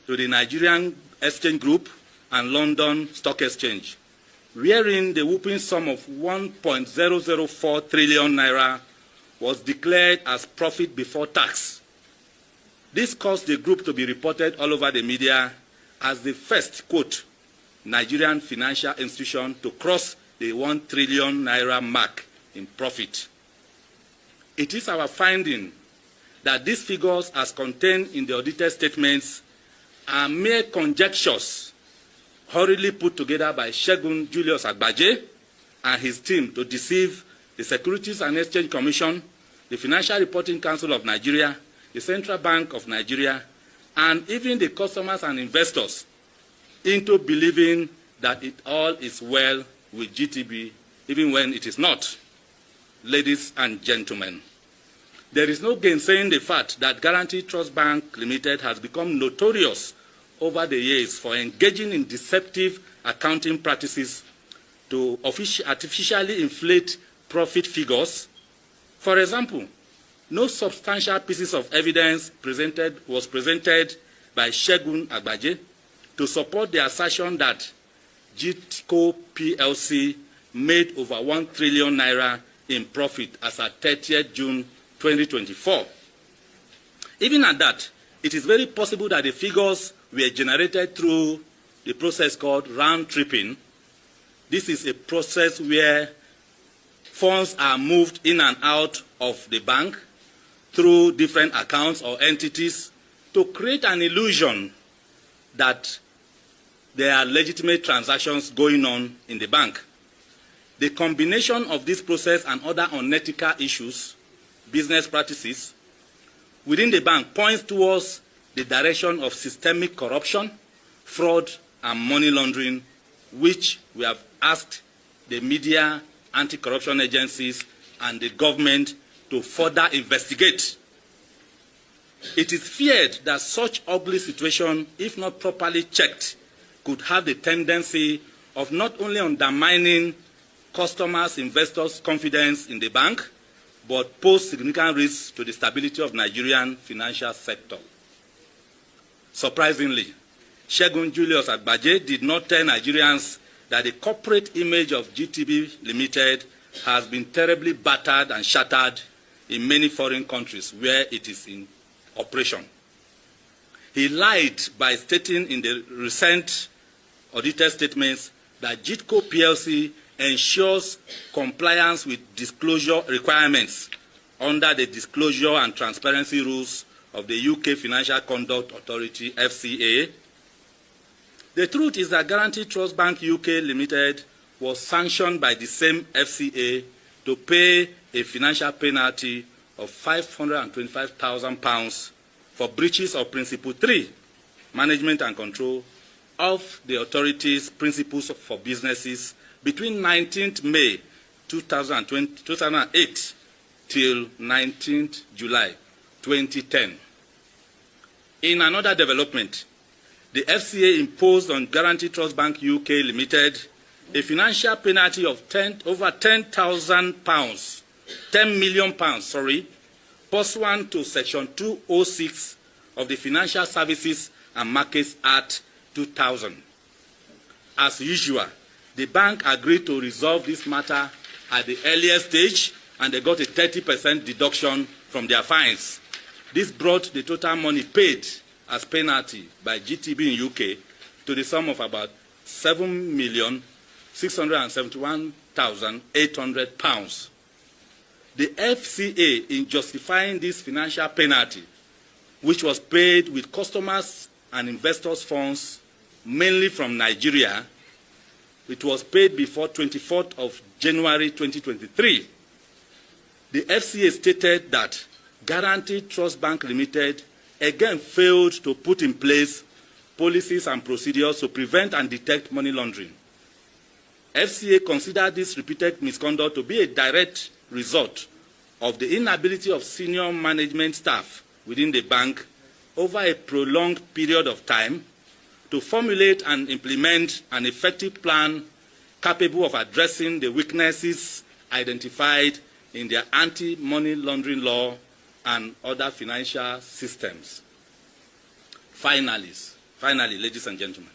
to the Nigerian Exchange Group and London Stock Exchange, wherein the whooping sum of 1.004 trillion naira was declared as profit before tax. This caused the group to be reported all over the media as the first, quote, Nigerian financial institution to cross the 1 trillion naira mark in profit. It is our finding that these figures, as contained in the audited statements, are mere conjectures hurriedly put together by Segun Julius Agbaje and his team to deceive the Securities and Exchange Commission, the Financial Reporting Council of Nigeria, the Central Bank of Nigeria, and even the customers and investors into believing that it all is well with GTB, even when it is not. Ladies and gentlemen, there is no gainsaying the fact that Guaranty Trust Bank Limited has become notorious over the years for engaging in deceptive accounting practices to artificially inflate profit figures. For example, no substantial pieces of evidence was presented by Segun Agbaje to support the assertion that GTCO PLC made over 1 trillion naira in profit as at 30th June 2024. Even at that, it is very possible that the figures were generated through the process called round tripping. This is a process where funds are moved in and out of the bank through different accounts or entities to create an illusion that there are legitimate transactions going on in the bank. The combination of this process and other unethical issues, business practices, within the bank points towards the direction of systemic corruption, fraud, and money laundering, which we have asked the media, anti-corruption agencies, and the government to further investigate. It is feared that such ugly situation, if not properly checked, could have the tendency of not only undermining customers, investors' confidence in the bank, but pose significant risks to the stability of Nigerian financial sector. Surprisingly, Segun Julius Agbaje did not tell Nigerians that the corporate image of GTB Limited has been terribly battered and shattered in many foreign countries where it is in operation. He lied by stating in the recent audited statements that GTCO PLC ensures compliance with disclosure requirements under the disclosure and transparency rules of the UK Financial Conduct Authority, FCA. The truth is that Guaranty Trust Bank UK Limited was sanctioned by the same FCA to pay a financial penalty of £525,000 for breaches of Principle 3, Management and Control, of the authority's principles for businesses between 19th May 2008 till 19th July 2010. In another development, the FCA imposed on Guaranty Trust Bank UK Limited a financial penalty of over £10 million, pursuant to Section 206 of the Financial Services and Markets Act 2000. As usual, the bank agreed to resolve this matter at the earliest stage, and they got a 30% deduction from their fines. This brought the total money paid as penalty by GTB in UK to the sum of about £7,671,800. The FCA, in justifying this financial penalty, which was paid with customers and investors' funds, mainly from Nigeria, it was paid before 24th of January 2023. The FCA stated that Guaranty Trust Bank Limited again failed to put in place policies and procedures to prevent and detect money laundering. FCA considered this repeated misconduct to be a direct result of the inability of senior management staff within the bank over a prolonged period of time to formulate and implement an effective plan capable of addressing the weaknesses identified in their anti-money laundering law and other financial systems. Finally, Finally, ladies and gentlemen,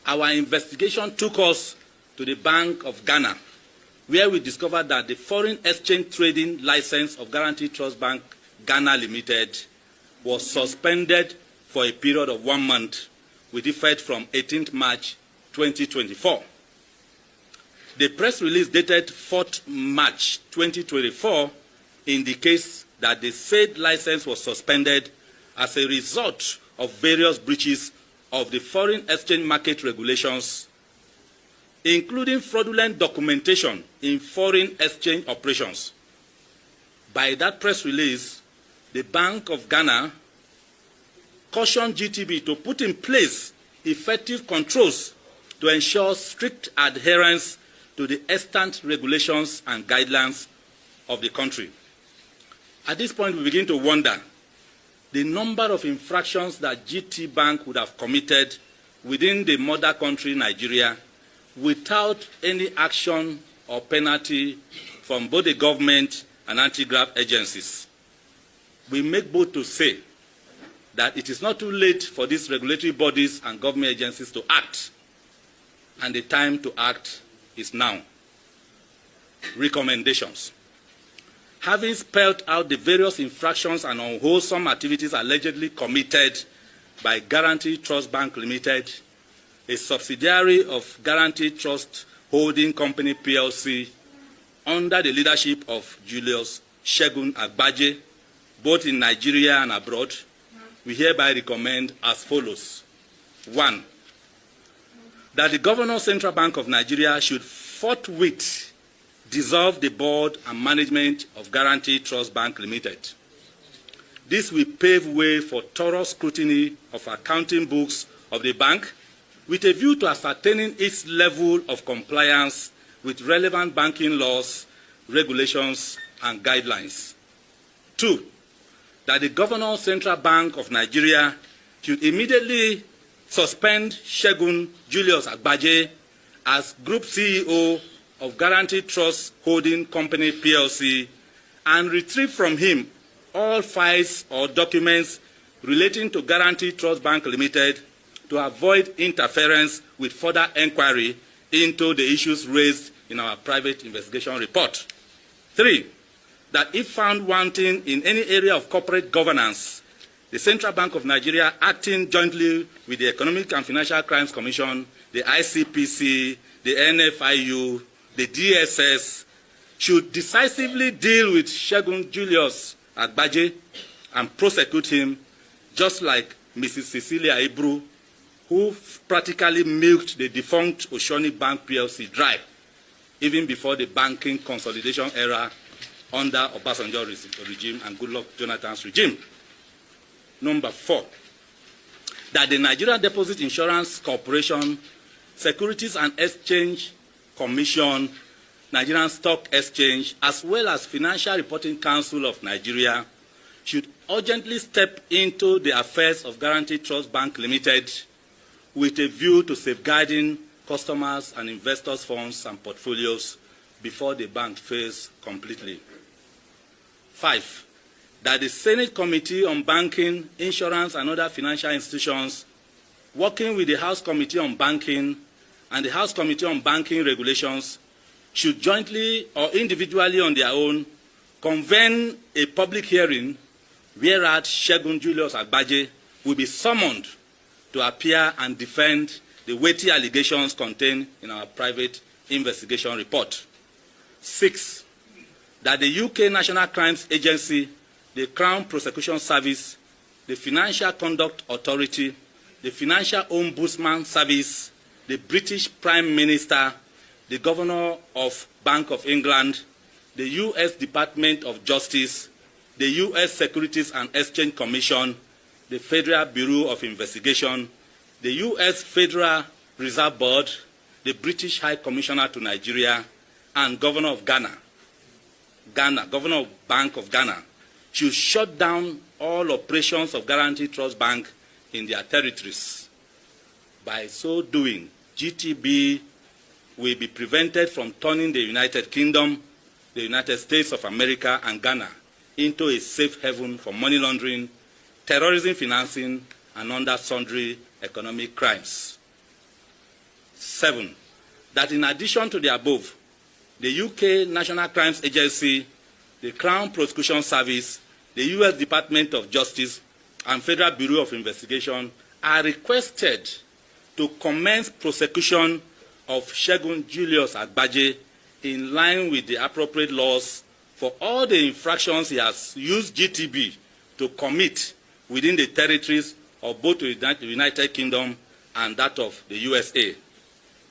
our investigation took us to the Bank of Ghana, where we discovered that the foreign exchange trading license of Guaranty Trust Bank Ghana Limited was suspended for a period of 1 month with effect from 18th March 2024. The press release dated 4th March 2024 indicates that the said license was suspended as a result of various breaches of the foreign exchange market regulations, including fraudulent documentation in foreign exchange operations. By that press release, the Bank of Ghana cautioned GTB to put in place effective controls to ensure strict adherence to the extant regulations and guidelines of the country. At this point, we begin to wonder the number of infractions that GT Bank would have committed within the mother country, Nigeria, without any action or penalty from both the government and anti-graft agencies. We make bold to say that it is not too late for these regulatory bodies and government agencies to act, and the time to act is now. Recommendations. Having spelled out the various infractions and unwholesome activities allegedly committed by Guaranty Trust Bank Limited, a subsidiary of Guaranty Trust Holding Company PLC, under the leadership of Julius Segun Agbaje, both in Nigeria and abroad, we hereby recommend as follows. 1. That the Governor Central Bank of Nigeria should forthwith dissolve the board and management of Guaranty Trust Bank Limited. This will pave way for thorough scrutiny of accounting books of the bank with a view to ascertaining its level of compliance with relevant banking laws, regulations, and guidelines. 2. That the Governor Central Bank of Nigeria should immediately suspend Segun Julius Agbaje as Group CEO of Guaranty Trust Holding Company PLC and retrieve from him all files or documents relating to Guaranty Trust Bank Limited to avoid interference with further inquiry into the issues raised in our private investigation report. 3. That if found wanting in any area of corporate governance, the Central Bank of Nigeria, acting jointly with the Economic and Financial Crimes Commission, the ICPC, the NFIU, the DSS, should decisively deal with Segun Julius Agbaje and prosecute him, just like Mrs. Cecilia Ibru, who practically milked the defunct Oshoni Bank PLC dry, even before the banking consolidation era under Obasanjo regime and Goodluck Jonathan's regime. Number 4, that the Nigerian Deposit Insurance Corporation, Securities and Exchange Commission, Nigerian Stock Exchange, as well as Financial Reporting Council of Nigeria should urgently step into the affairs of Guaranty Trust Bank Limited with a view to safeguarding customers' and investors' funds and portfolios before the bank fails completely. 5, that the Senate Committee on Banking, Insurance, and Other Financial Institutions, working with the House Committee on Banking and the House Committee on Banking Regulations, should jointly or individually on their own convene a public hearing whereat Segun Julius Agbaje will be summoned to appear and defend the weighty allegations contained in our private investigation report. 6, that the UK National Crimes Agency, the Crown Prosecution Service, the Financial Conduct Authority, the Financial Ombudsman Service, the British Prime Minister, the Governor of Bank of England, the US Department of Justice, the US Securities and Exchange Commission, the Federal Bureau of Investigation, the US Federal Reserve Board, the British High Commissioner to Nigeria, and Governor of Ghana, Governor of Bank of Ghana, should shut down all operations of Guaranty Trust Bank in their territories. By so doing, GTB will be prevented from turning the United Kingdom, the United States of America, and Ghana into a safe haven for money laundering, terrorism financing, and under sundry economic crimes. 7. That in addition to the above, the UK National Crimes Agency, the Crown Prosecution Service, the US Department of Justice, and Federal Bureau of Investigation are requested to commence prosecution of Segun Julius Agbaje in line with the appropriate laws for all the infractions he has used GTB to commit within the territories of both the United Kingdom and that of the USA.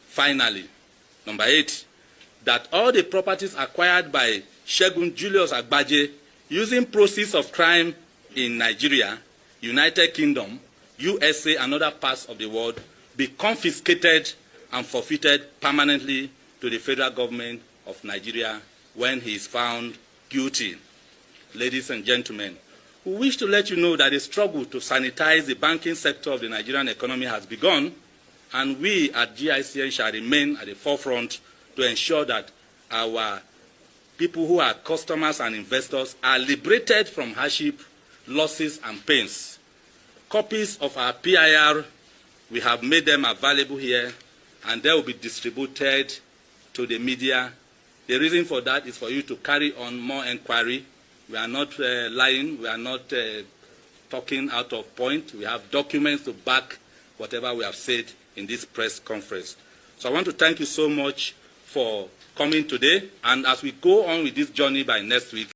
Finally, number 8, that all the properties acquired by Segun Julius Agbaje using proceeds of crime in Nigeria, United Kingdom, USA, and other parts of the world be confiscated and forfeited permanently to the federal government of Nigeria when he is found guilty. Ladies and gentlemen, we wish to let you know that the struggle to sanitize the banking sector of the Nigerian economy has begun, and we at GICN shall remain at the forefront to ensure that our people who are customers and investors are liberated from hardship, losses, and pains. Copies of our PIR, we have made them available here, and they will be distributed to the media. The reason for that is for you to carry on more inquiry. We are not lying. We are not talking out of point. We have documents to back whatever we have said in this press conference. So I want to thank you so much for coming today. And as we go on with this journey by next week,